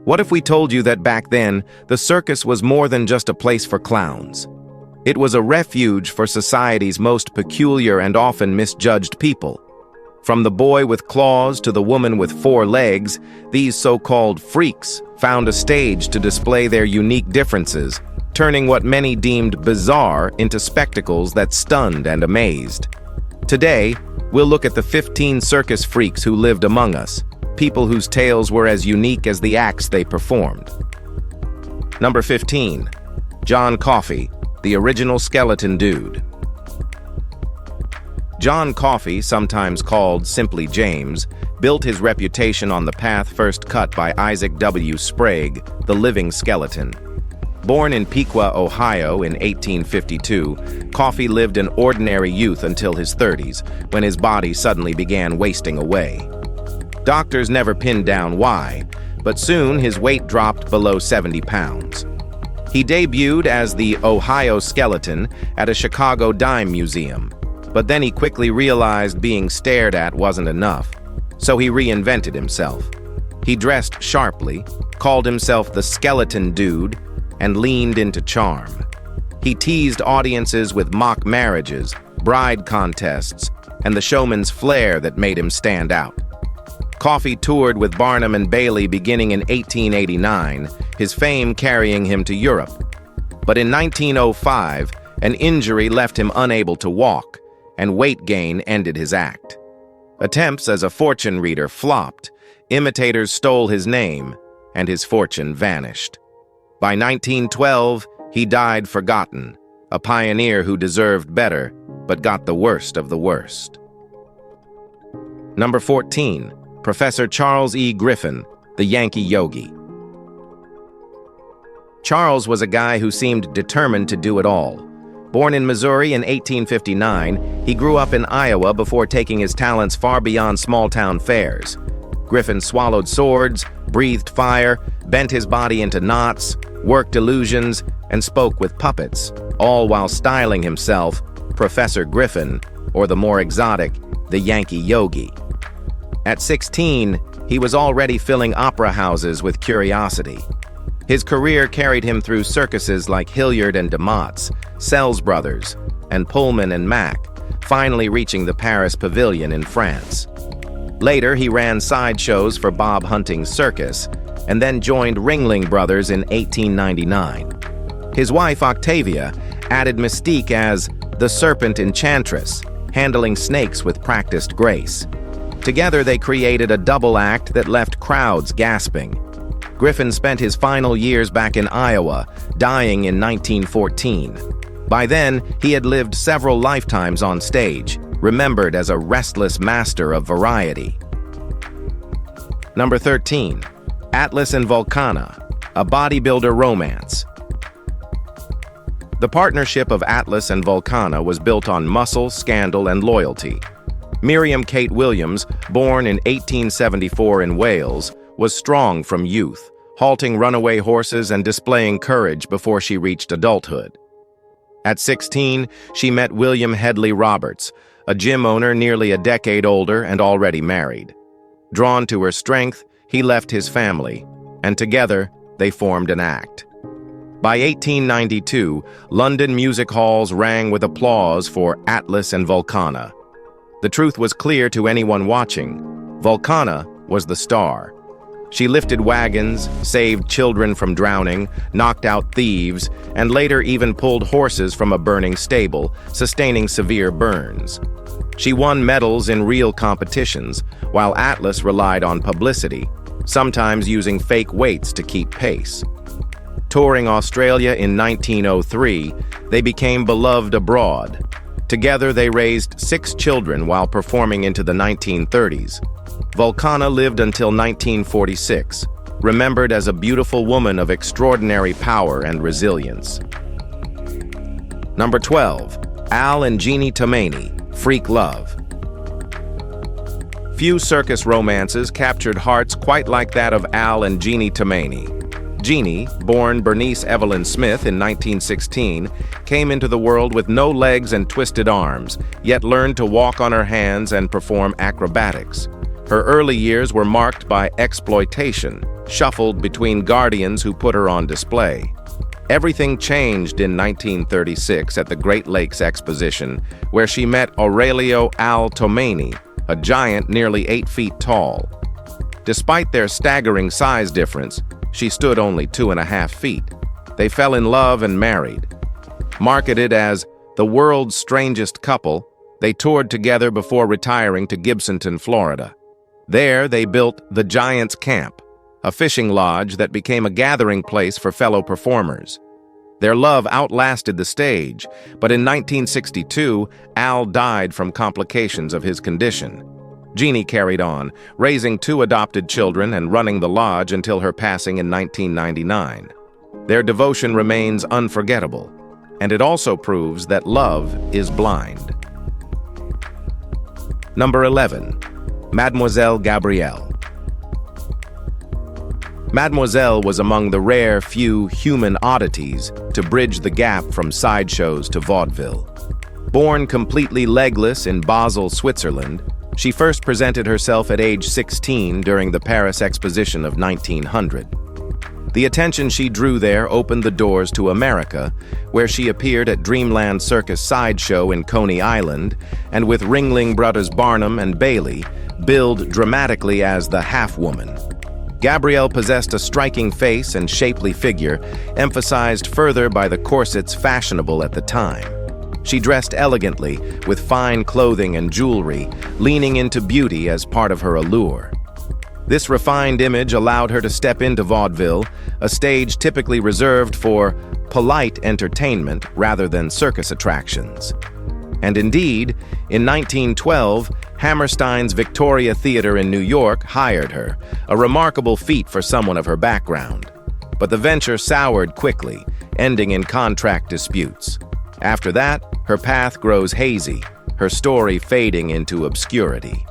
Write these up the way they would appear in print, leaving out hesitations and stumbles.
What if we told you that back then, the circus was more than just a place for clowns? It was a refuge for society's most peculiar and often misjudged people. From the boy with claws to the woman with 4 legs, these so-called freaks found a stage to display their unique differences, turning what many deemed bizarre into spectacles that stunned and amazed. Today, we'll look at the 15 circus freaks who lived among us, people whose tales were as unique as the acts they performed. Number 15. John Coffey, the original skeleton dude. John Coffey, sometimes called simply James, built his reputation on the path first cut by Isaac W. Sprague, the living skeleton. Born in Piqua, Ohio in 1852, Coffey lived an ordinary youth until his 30s, when his body suddenly began wasting away. Doctors never pinned down why, but soon his weight dropped below 70 pounds. He debuted as the Ohio Skeleton at a Chicago dime museum, but then he quickly realized being stared at wasn't enough, so he reinvented himself. He dressed sharply, called himself the Skeleton Dude, and leaned into charm. He teased audiences with mock marriages, bride contests, and the showman's flair that made him stand out. Coffey toured with Barnum and Bailey beginning in 1889, his fame carrying him to Europe. But in 1905, an injury left him unable to walk, and weight gain ended his act. Attempts as a fortune reader flopped, imitators stole his name, and his fortune vanished. By 1912, he died forgotten, a pioneer who deserved better, but got the worst of the worst. Number 14. Professor Charles E. Griffin, the Yankee Yogi. Charles was a guy who seemed determined to do it all. Born in Missouri in 1859, he grew up in Iowa before taking his talents far beyond small-town fairs. Griffin swallowed swords, breathed fire, bent his body into knots, worked illusions, and spoke with puppets, all while styling himself Professor Griffin, or the more exotic, the Yankee Yogi. At 16, he was already filling opera houses with curiosity. His career carried him through circuses like Hilliard and DeMott's, Sells Brothers, and Pullman and Mack, finally reaching the Paris Pavilion in France. Later, he ran sideshows for Bob Hunting's Circus, and then joined Ringling Brothers in 1899. His wife, Octavia, added mystique as the Serpent Enchantress, handling snakes with practiced grace. Together, they created a double act that left crowds gasping. Griffin spent his final years back in Iowa, dying in 1914. By then, he had lived several lifetimes on stage, remembered as a restless master of variety. Number 13. Atlas and Vulcana, a bodybuilder romance. The partnership of Atlas and Vulcana was built on muscle, scandal, and loyalty. Miriam Kate Williams, born in 1874 in Wales, was strong from youth, halting runaway horses and displaying courage before she reached adulthood. At 16, she met William Hedley Roberts, a gym owner nearly a decade older and already married. Drawn to her strength, he left his family, and together they formed an act. By 1892, London music halls rang with applause for Atlas and Vulcana. The truth was clear to anyone watching. Vulcana was the star. She lifted wagons, saved children from drowning, knocked out thieves, and later even pulled horses from a burning stable, sustaining severe burns. She won medals in real competitions, while Atlas relied on publicity, sometimes using fake weights to keep pace. Touring Australia in 1903, they became beloved abroad. Together, they raised 6 children while performing into the 1930s. Vulcana lived until 1946, remembered as a beautiful woman of extraordinary power and resilience. Number 12. Al and Jeannie Tomaini, Freak Love. Few circus romances captured hearts quite like that of Al and Jeannie Tomaini. Jeannie, born Bernice Evelyn Smith in 1916, came into the world with no legs and twisted arms, yet learned to walk on her hands and perform acrobatics. Her early years were marked by exploitation, shuffled between guardians who put her on display. Everything changed in 1936 at the Great Lakes Exposition, where she met Aurelio Al Tomani, a giant nearly 8 feet tall. Despite their staggering size difference, she stood only 2.5 feet. They fell in love and married. Marketed as the world's strangest couple, they toured together before retiring to Gibsonton, Florida. There, they built the Giant's Camp, a fishing lodge that became a gathering place for fellow performers. Their love outlasted the stage, but in 1962, Al died from complications of his condition. Jeannie carried on, raising 2 adopted children and running the lodge until her passing in 1999. Their devotion remains unforgettable, and it also proves that love is blind. Number 11. Mademoiselle Gabrielle. Mademoiselle was among the rare few human oddities to bridge the gap from sideshows to vaudeville. Born completely legless in Basel, Switzerland, she first presented herself at age 16 during the Paris Exposition of 1900. The attention she drew there opened the doors to America, where she appeared at Dreamland Circus Sideshow in Coney Island, and with Ringling Brothers Barnum and Bailey, billed dramatically as the half-woman. Gabrielle possessed a striking face and shapely figure, emphasized further by the corsets fashionable at the time. She dressed elegantly, with fine clothing and jewelry, leaning into beauty as part of her allure. This refined image allowed her to step into vaudeville, a stage typically reserved for polite entertainment rather than circus attractions. And indeed, in 1912, Hammerstein's Victoria Theater in New York hired her, a remarkable feat for someone of her background. But the venture soured quickly, ending in contract disputes. After that, her path grows hazy, her story fading into obscurity.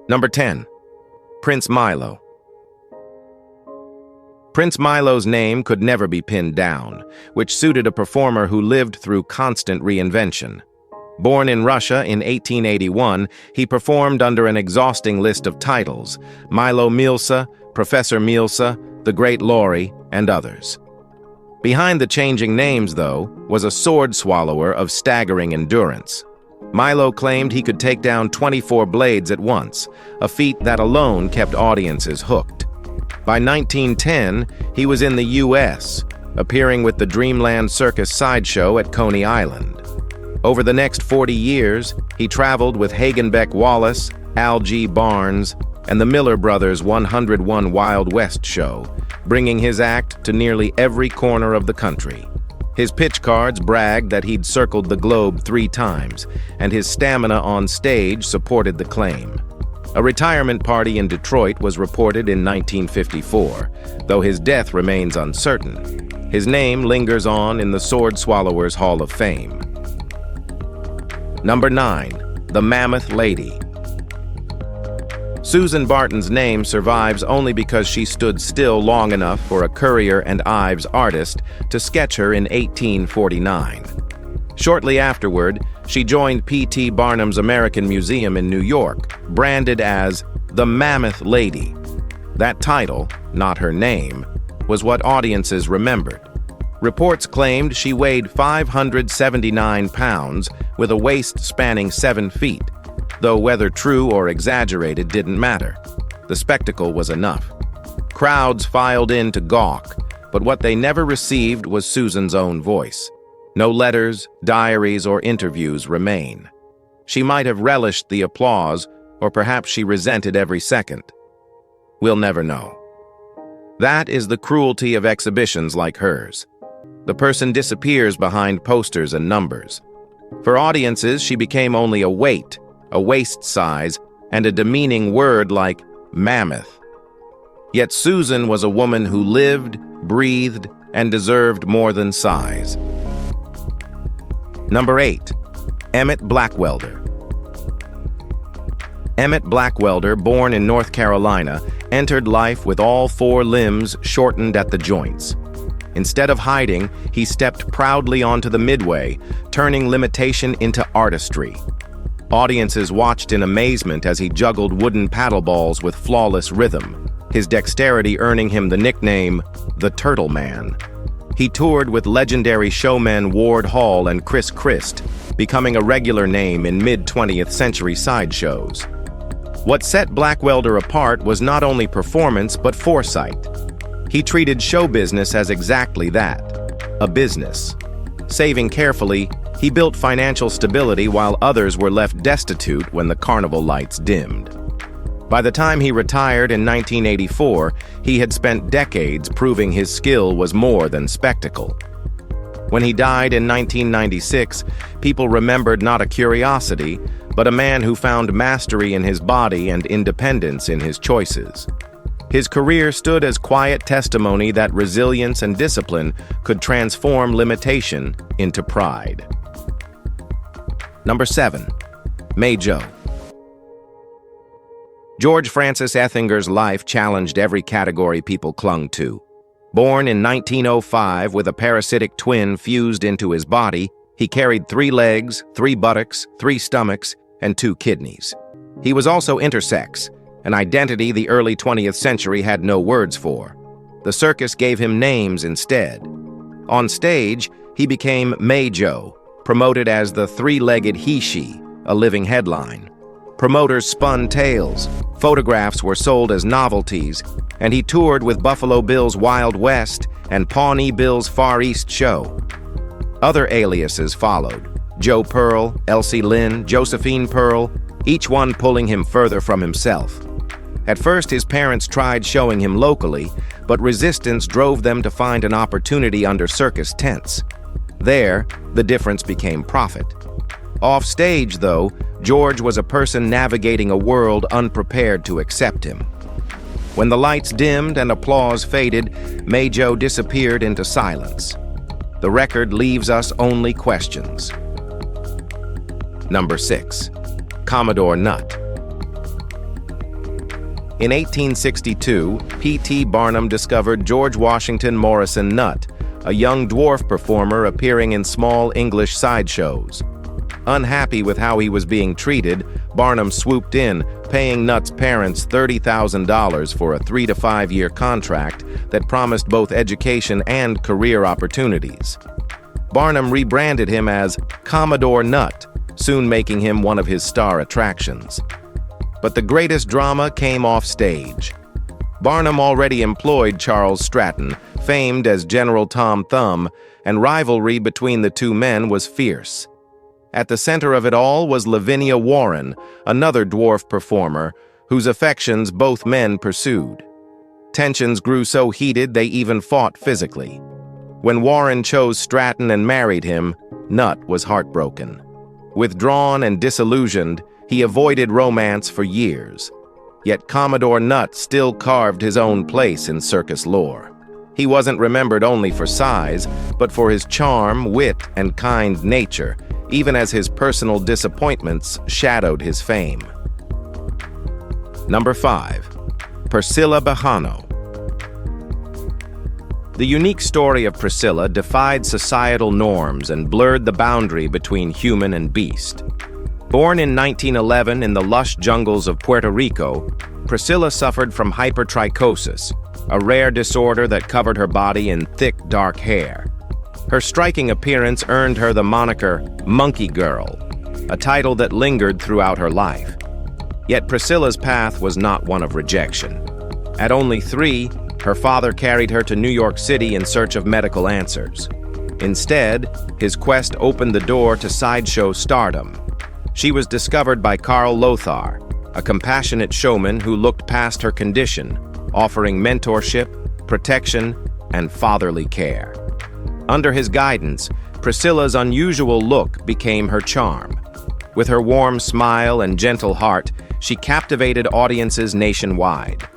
Number 10. Prince Milo. Prince Milo's name could never be pinned down, which suited a performer who lived through constant reinvention. Born in Russia in 1881, he performed under an exhausting list of titles: Milo Milsa, Professor Milsa, The Great Laurie, and others. Behind the changing names, though, was a sword swallower of staggering endurance. Milo claimed he could take down 24 blades at once, a feat that alone kept audiences hooked. By 1910, he was in the U.S., appearing with the Dreamland Circus Sideshow at Coney Island. Over the next 40 years, he traveled with Hagenbeck Wallace, Al G. Barnes, and the Miller Brothers' 101 Wild West show, bringing his act to nearly every corner of the country. His pitch cards bragged that he'd circled the globe 3 times, and his stamina on stage supported the claim. A retirement party in Detroit was reported in 1954, though his death remains uncertain. His name lingers on in the Sword Swallowers Hall of Fame. Number 9. The Mammoth Lady. Susan Barton's name survives only because she stood still long enough for a Currier and Ives artist to sketch her in 1849. Shortly afterward, she joined P.T. Barnum's American Museum in New York, branded as the Mammoth Lady. That title, not her name, was what audiences remembered. Reports claimed she weighed 579 pounds with a waist spanning 7 feet, though whether true or exaggerated didn't matter. The spectacle was enough. Crowds filed in to gawk, but what they never received was Susan's own voice. No letters, diaries, or interviews remain. She might have relished the applause, or perhaps she resented every second. We'll never know. That is the cruelty of exhibitions like hers. The person disappears behind posters and numbers. For audiences, she became only a weight, a waist size, and a demeaning word like mammoth. Yet Susan was a woman who lived, breathed, and deserved more than size. Number 8. Emmett Blackwelder. Emmett Blackwelder, born in North Carolina, entered life with all 4 limbs shortened at the joints. Instead of hiding, he stepped proudly onto the midway, turning limitation into artistry. Audiences watched in amazement as he juggled wooden paddle balls with flawless rhythm. his dexterity earning him the nickname the Turtle Man. He toured with legendary showmen Ward Hall and Chris Christ, becoming a regular name in mid-20th century sideshows. What set Blackwelder apart was not only performance but foresight. He treated show business as exactly that, a business. Saving carefully, he built financial stability while others were left destitute when the carnival lights dimmed. By the time he retired in 1984, he had spent decades proving his skill was more than spectacle. When he died in 1996, people remembered not a curiosity, but a man who found mastery in his body and independence in his choices. His career stood as quiet testimony that resilience and discipline could transform limitation into pride. Number 7. May Joe. George Francis Ethinger's life challenged every category people clung to. Born in 1905 with a parasitic twin fused into his body, he carried 3 legs, 3 buttocks, 3 stomachs, and 2 kidneys. He was also intersex, an identity the early 20th century had no words for. The circus gave him names instead. On stage, he became May Joe, promoted as the 3-legged he-she, a living headline. Promoters spun tales, photographs were sold as novelties, and he toured with Buffalo Bill's Wild West and Pawnee Bill's Far East Show. Other aliases followed: Joe Pearl, Elsie Lynn, Josephine Pearl, each one pulling him further from himself. At first, his parents tried showing him locally, but resistance drove them to find an opportunity under circus tents. There, the difference became profit. Off stage, though, George was a person navigating a world unprepared to accept him. When the lights dimmed and applause faded, May Joe disappeared into silence. The record leaves us only questions. Number 6. Commodore Nutt. In 1862, P.T. Barnum discovered George Washington Morrison Nutt, a young dwarf performer appearing in small English sideshows. Unhappy with how he was being treated, Barnum swooped in, paying Nutt's parents $30,000 for a 3- to 5-year contract that promised both education and career opportunities. Barnum rebranded him as Commodore Nutt, soon making him one of his star attractions. But the greatest drama came off stage. Barnum already employed Charles Stratton, famed as General Tom Thumb, and rivalry between the two men was fierce. At the center of it all was Lavinia Warren, another dwarf performer, whose affections both men pursued. Tensions grew so heated they even fought physically. When Warren chose Stratton and married him, Nutt was heartbroken. Withdrawn and disillusioned, he avoided romance for years. Yet Commodore Nutt still carved his own place in circus lore. He wasn't remembered only for size, but for his charm, wit, and kind nature, even as his personal disappointments shadowed his fame. Number 5. Priscilla Bejano. The unique story of Priscilla defied societal norms and blurred the boundary between human and beast. Born in 1911 in the lush jungles of Puerto Rico, Priscilla suffered from hypertrichosis, a rare disorder that covered her body in thick, dark hair. Her striking appearance earned her the moniker Monkey Girl, a title that lingered throughout her life. Yet Priscilla's path was not one of rejection. At only 3, her father carried her to New York City in search of medical answers. Instead, his quest opened the door to sideshow stardom. She was discovered by Carl Lothar, a compassionate showman who looked past her condition, offering mentorship, protection, and fatherly care. Under his guidance, Priscilla's unusual look became her charm. With her warm smile and gentle heart, she captivated audiences nationwide.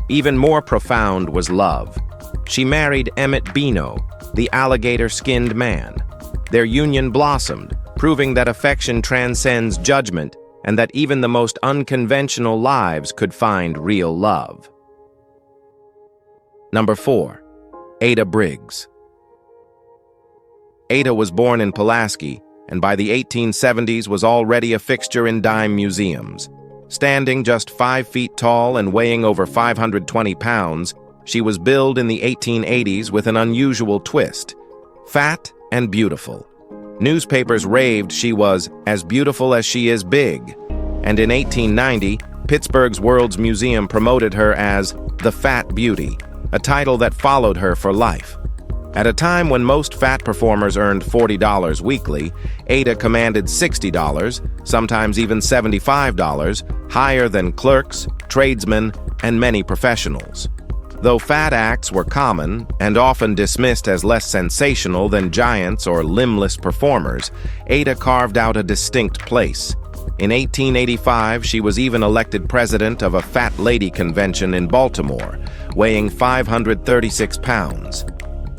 Even more profound was love. She married Emmett Bino, the alligator-skinned man. Their union blossomed, proving that affection transcends judgment and that even the most unconventional lives could find real love. Number 4. Ada Briggs. Ada was born in Pulaski, and by the 1870s was already a fixture in dime museums. Standing just 5 feet tall and weighing over 520 pounds, she was billed in the 1880s with an unusual twist: fat and beautiful. Newspapers raved she was as beautiful as she is big, and in 1890, Pittsburgh's World's Museum promoted her as the Fat Beauty, a title that followed her for life. At a time when most fat performers earned $40 weekly, Ada commanded $60, sometimes even $75, higher than clerks, tradesmen, and many professionals. Though fat acts were common and often dismissed as less sensational than giants or limbless performers, Ada carved out a distinct place. In 1885, she was even elected president of a fat lady convention in Baltimore, weighing 536 pounds.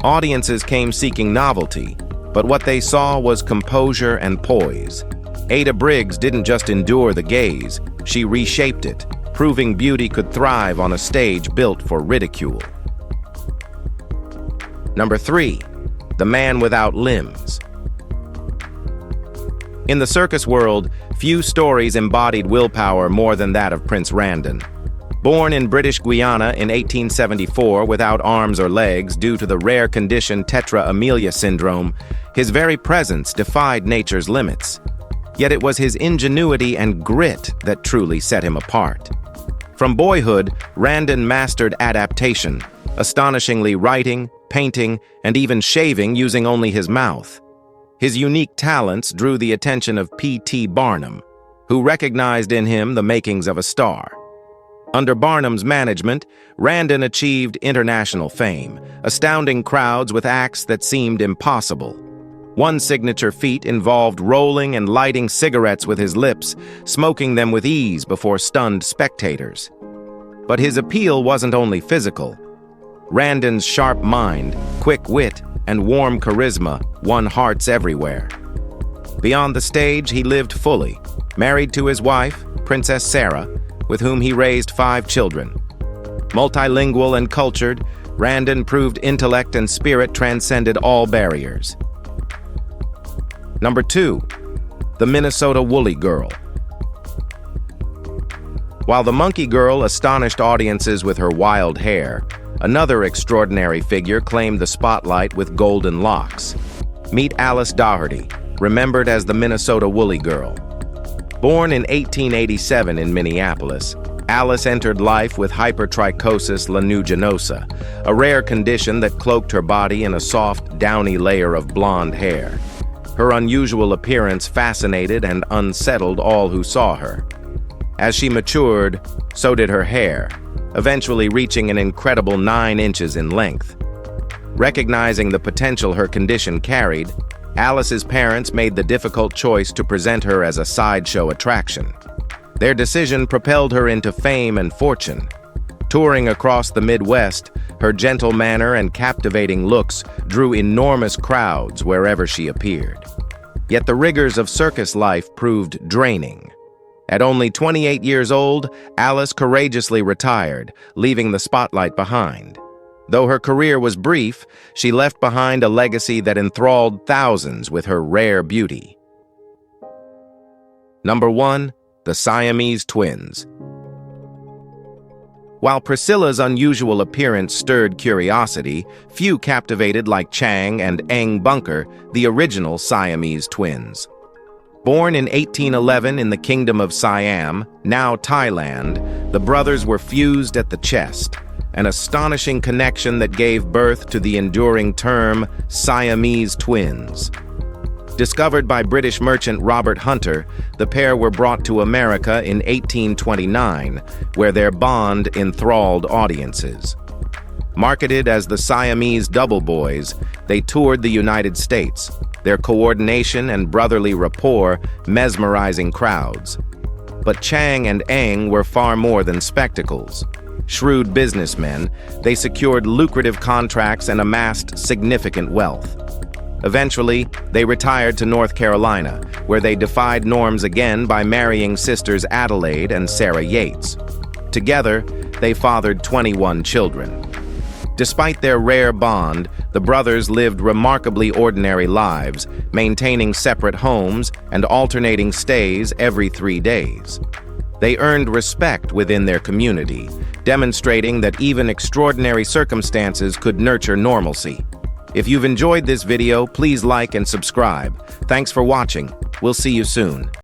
Audiences came seeking novelty, but what they saw was composure and poise. Ada Briggs didn't just endure the gaze, she reshaped it, proving beauty could thrive on a stage built for ridicule. Number 3. The Man Without Limbs. In the circus world, few stories embodied willpower more than that of Prince Randon. Born in British Guiana in 1874 without arms or legs due to the rare condition tetra amelia syndrome, his very presence defied nature's limits. Yet it was his ingenuity and grit that truly set him apart. From boyhood, Randon mastered adaptation, astonishingly writing, painting, and even shaving using only his mouth. His unique talents drew the attention of P.T. Barnum, who recognized in him the makings of a star. Under Barnum's management, Randon achieved international fame, astounding crowds with acts that seemed impossible. One signature feat involved rolling and lighting cigarettes with his lips, smoking them with ease before stunned spectators. But his appeal wasn't only physical. Randon's sharp mind, quick wit, and warm charisma won hearts everywhere. Beyond the stage, he lived fully, married to his wife, Princess Sarah, with whom he raised 5 children. Multilingual and cultured, Randon proved intellect and spirit transcended all barriers. Number 2. The Minnesota Woolly Girl. While the Monkey Girl astonished audiences with her wild hair, another extraordinary figure claimed the spotlight with golden locks. Meet Alice Daugherty, remembered as the Minnesota Woolly Girl. Born in 1887 in Minneapolis, Alice entered life with hypertrichosis lanuginosa, a rare condition that cloaked her body in a soft, downy layer of blonde hair. Her unusual appearance fascinated and unsettled all who saw her. As she matured, so did her hair, eventually reaching an incredible 9 inches in length. Recognizing the potential her condition carried, Alice's parents made the difficult choice to present her as a sideshow attraction. Their decision propelled her into fame and fortune. Touring across the Midwest, her gentle manner and captivating looks drew enormous crowds wherever she appeared. Yet the rigors of circus life proved draining. At only 28 years old, Alice courageously retired, leaving the spotlight behind. Though her career was brief, she left behind a legacy that enthralled thousands with her rare beauty. Number 1. The Siamese Twins. While Priscilla's unusual appearance stirred curiosity, few captivated like Chang and Eng Bunker, the original Siamese twins. Born in 1811 in the Kingdom of Siam, now Thailand, the brothers were fused at the chest, an astonishing connection that gave birth to the enduring term Siamese twins. Discovered by British merchant Robert Hunter, the pair were brought to America in 1829, where their bond enthralled audiences. Marketed as the Siamese Double Boys, they toured the United States, their coordination and brotherly rapport mesmerizing crowds. But Chang and Eng were far more than spectacles. Shrewd businessmen, they secured lucrative contracts and amassed significant wealth. Eventually, they retired to North Carolina, where they defied norms again by marrying sisters Adelaide and Sarah Yates. Together, they fathered 21 children. Despite their rare bond, the brothers lived remarkably ordinary lives, maintaining separate homes and alternating stays every 3 days. They earned respect within their community, demonstrating that even extraordinary circumstances could nurture normalcy. If you've enjoyed this video, please like and subscribe. Thanks for watching. We'll see you soon.